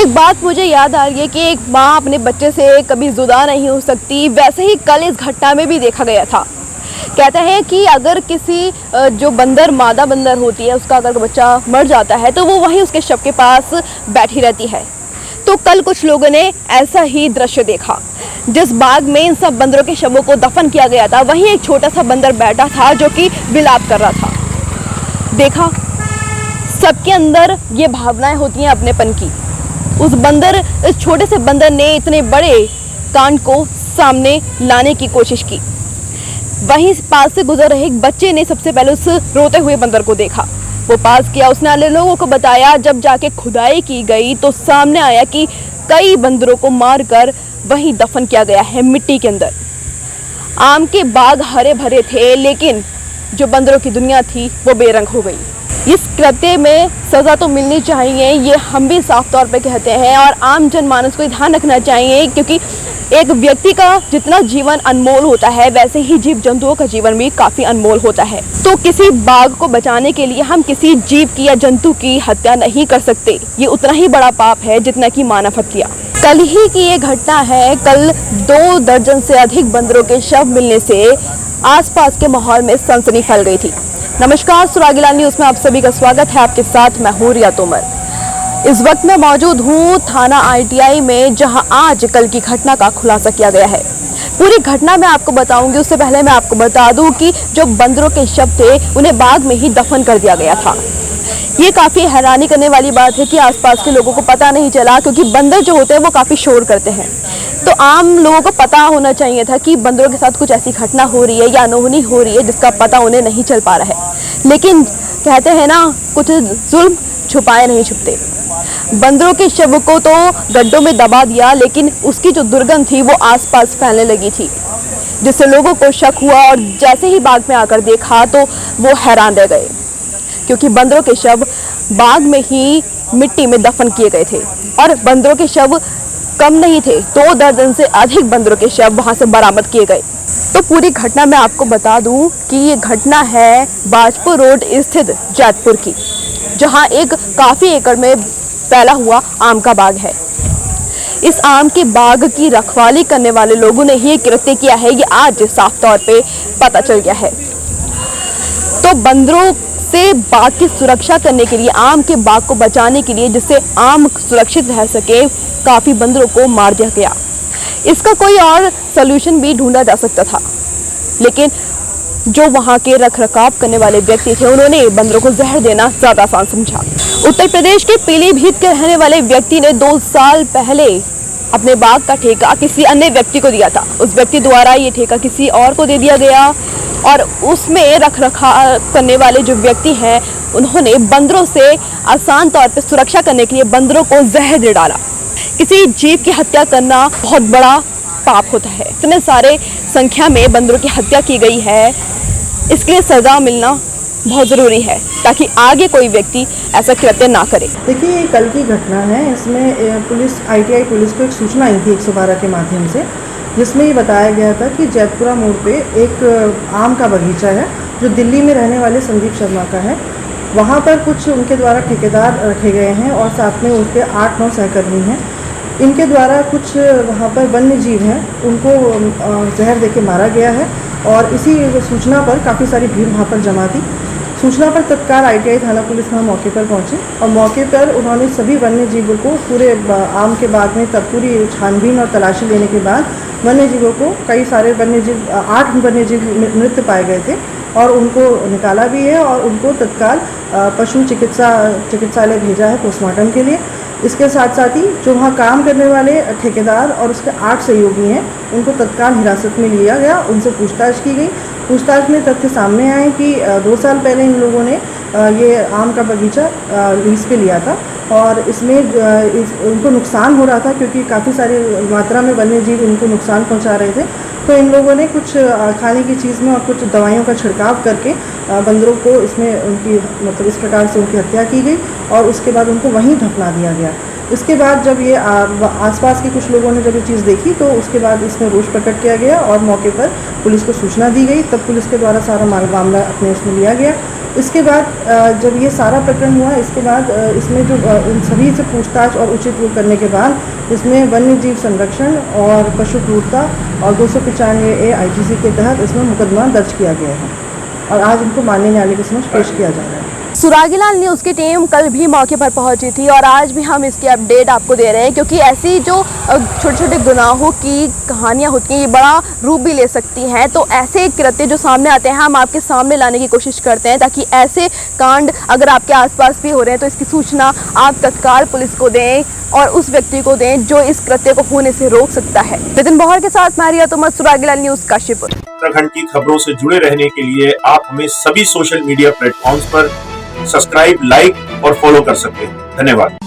एक बात मुझे याद आ रही है कि एक माँ अपने बच्चे से कभी जुदा नहीं हो सकती, वैसे ही कल इस घटना में भी देखा गया था। कहते हैं कि अगर किसी जो बंदर मादा बंदर होती है उसका अगर बच्चा मर जाता है तो वो वहीं उसके शव के पास बैठी रहती है। तो कल कुछ लोगों ने ऐसा ही दृश्य देखा। जिस बाग में इन सब बंदरों के शवों को दफन किया गया था वहीं एक छोटा सा बंदर बैठा था जो कि विलाप कर रहा था। देखा, सबके अंदर ये भावनाएं होती हैं अपनेपन की। इस छोटे से बंदर ने इतने बड़े कांड को सामने लाने की कोशिश की। वहीं पास से गुजर रहे एक बच्चे ने सबसे पहले उस रोते हुए बंदर को देखा। वो पास किया, उसने अन्य लोगों को बताया। जब जाके खुदाई की गई तो सामने आया कि कई बंदरों को मारकर वहीं दफन किया गया है मिट्टी के अंदर। आम के बाग हरे भरे थे, लेकिन जो बंदरों की दुनिया थी वो बेरंग हो गई। इस कृत्य में सजा तो मिलनी चाहिए, ये हम भी साफ तौर पे कहते हैं, और आम जनमानस को ध्यान रखना चाहिए, क्योंकि एक व्यक्ति का जितना जीवन अनमोल होता है वैसे ही जीव जंतुओं का जीवन भी काफ़ी अनमोल होता है। तो किसी बाघ को बचाने के लिए हम किसी जीव की या जंतु की हत्या नहीं कर सकते। ये उतना ही बड़ा पाप है जितना कि मानव हत्या। कल ही की ये घटना है। कल 2 दर्जन से अधिक बंदरों के शव मिलने से आसपास के माहौल में सनसनी फैल गई थी। नमस्कार, सुरागीलाल न्यूज़ में आप सभी का स्वागत है। आपके साथ मैं हूं रिया तोमर। इस वक्त मैं मौजूद हूं थाना ITI में, जहां आज कल की घटना का खुलासा किया गया है। पूरी घटना मैं आपको बताऊंगी, उससे पहले मैं आपको बता दूं कि जो बंदरों के शव थे उन्हें बाग में ही दफन कर दिया गया था। ये काफ़ी हैरानी करने वाली बात है कि आसपास के लोगों को पता नहीं चला, क्योंकि बंदर जो होते हैं वो काफ़ी शोर करते हैं। तो आम लोगों को पता होना चाहिए था कि बंदरों के साथ कुछ ऐसी घटना हो रही है या अनहोनी हो रही है जिसका पता उन्हें नहीं चल पा रहा है। लेकिन कहते हैं ना, कुछ जुल्म छुपाए नहीं छुपते। बंदरों के शव को तो गड्ढों में दबा दिया, लेकिन उसकी जो दुर्गंध थी वो आसपास फैलने लगी थी, जिससे लोगों को शक हुआ। और जैसे ही बाग में आकर देखा तो वो हैरान रह गए, क्योंकि बंदरों के शव बाग में ही मिट्टी में दफन किए गए थे। और बंदरों के शव कम नहीं थे, 2 दर्जन से अधिक बंदरों के शव वहां से बरामद किए गए। तो पूरी घटना मैं आपको बता दूं कि ये घटना है बाजपुर रोड स्थित जैतपुर की, जहां एक काफ़ी एकड़ में फैला हुआ आम का बाग है। इस आम के बाग की रखवाली करने वाले लोगों ने ही कृत्य किया है, ये आज साफ तौर पे पता चल गया है। तो बंदरों से बाग की सुरक्षा करने के लिए, आम के बाग को बचाने के लिए, जिससे आम सुरक्षित रह सके, काफ़ी बंदरों को मार दिया गया। इसका कोई और सलूशन भी ढूंढा जा सकता था, लेकिन जो वहाँ के रख रखाव करने वाले व्यक्ति थे उन्होंने बंदरों को जहर देना ज़्यादा आसान समझा। उत्तर प्रदेश के पीलीभीत के रहने वाले व्यक्ति ने 2 साल पहले अपने बाग का ठेका किसी अन्य व्यक्ति को दिया था। उस व्यक्ति द्वारा ये ठेका किसी और को दे दिया गया, और उसमें रख रखाव करने वाले जो व्यक्ति हैं उन्होंने बंदरों से आसान तौर पर सुरक्षा करने के लिए बंदरों को जहर दे डाला। किसी जीव की हत्या करना बहुत बड़ा पाप होता है। इतने सारे संख्या में बंदरों की हत्या की गई है, इसके लिए सजा मिलना बहुत ज़रूरी है, ताकि आगे कोई व्यक्ति ऐसा कृत्य ना करे। देखिए, ये कल की घटना है। इसमें पुलिस ITI पुलिस को एक सूचना आई थी 112 के माध्यम से, जिसमें ये बताया गया था कि जैतपुरा मोड़ पे एक आम का बगीचा है जो दिल्ली में रहने वाले संदीप शर्मा का है। वहाँ पर कुछ उनके द्वारा ठेकेदार रखे गए हैं और साथ में उनके 8-9 सहकर्मी हैं। इनके द्वारा कुछ वहाँ पर वन्य जीव हैं, उनको जहर देके मारा गया है। और इसी सूचना पर काफ़ी सारी भीड़ वहाँ पर जमा थी। सूचना पर तत्काल ITI थाना पुलिस वहाँ मौके पर पहुँचे और मौके पर उन्होंने सभी वन्य जीवों को पूरे आम के बाग में पूरी छानबीन और तलाशी लेने के बाद वन्य जीवों को, कई सारे वन्य जीव, 8 वन्य जीव मृत पाए गए थे और उनको निकाला भी है और उनको तत्काल पशु चिकित्सालय भेजा है पोस्टमार्टम के लिए। इसके साथ साथ ही जो वहाँ काम करने वाले ठेकेदार और उसके 8 सहयोगी हैं उनको तत्काल हिरासत में लिया गया, उनसे पूछताछ की गई। पूछताछ में तथ्य सामने आए कि 2 साल पहले इन लोगों ने ये आम का बगीचा लीज पे लिया था और इसमें उनको नुकसान हो रहा था, क्योंकि काफ़ी सारी मात्रा में वन्य जीव इनको नुकसान पहुंचा रहे थे। तो इन लोगों ने कुछ खाने की चीज़ में और कुछ दवाइयों का छिड़काव करके बंदरों को इसमें उनकी इस प्रकार से उनकी हत्या की गई और उसके बाद उनको वहीं दफना दिया गया। इसके बाद जब ये आसपास के कुछ लोगों ने जब ये चीज़ देखी तो उसके बाद इसमें रोष प्रकट किया गया और मौके पर पुलिस को सूचना दी गई। तब पुलिस के द्वारा सारा मामला अपने उसमें लिया गया। इसके बाद जब ये सारा प्रकरण हुआ, इसके बाद इसमें जो इन सभी से पूछताछ और उचित वो करने के बाद इसमें वन्य जीव संरक्षण और पशु क्रूरता और 295A IPC के तहत इसमें मुकदमा दर्ज किया गया है और आज इनको माननीय न्यायालय के समक्ष पेश किया जा रहा है। सुरागीलाल न्यूज़ की टीम कल भी मौके पर पहुंची थी और आज भी हम इसकी अपडेट आपको दे रहे हैं, क्योंकि ऐसी जो छोटे छोटे गुनाहों की कहानियां होती हैं ये बड़ा रूप भी ले सकती हैं। तो ऐसे कृत्य जो सामने आते हैं हम आपके सामने लाने की कोशिश करते हैं, ताकि ऐसे कांड अगर आपके आसपास भी हो रहे हैं तो इसकी सूचना आप तत्काल पुलिस को दें और उस व्यक्ति को दें जो इस कृत्य को होने से रोक सकता है। नितिन बहर के साथ मारिया तोमर, सुरागीलाल न्यूज़, काशीपुर। उत्तराखंड की खबरों से जुड़े रहने के लिए आप हमें सभी सोशल मीडिया प्लेटफॉर्म्स पर सब्सक्राइब, लाइक और फॉलो कर सकते हैं। धन्यवाद।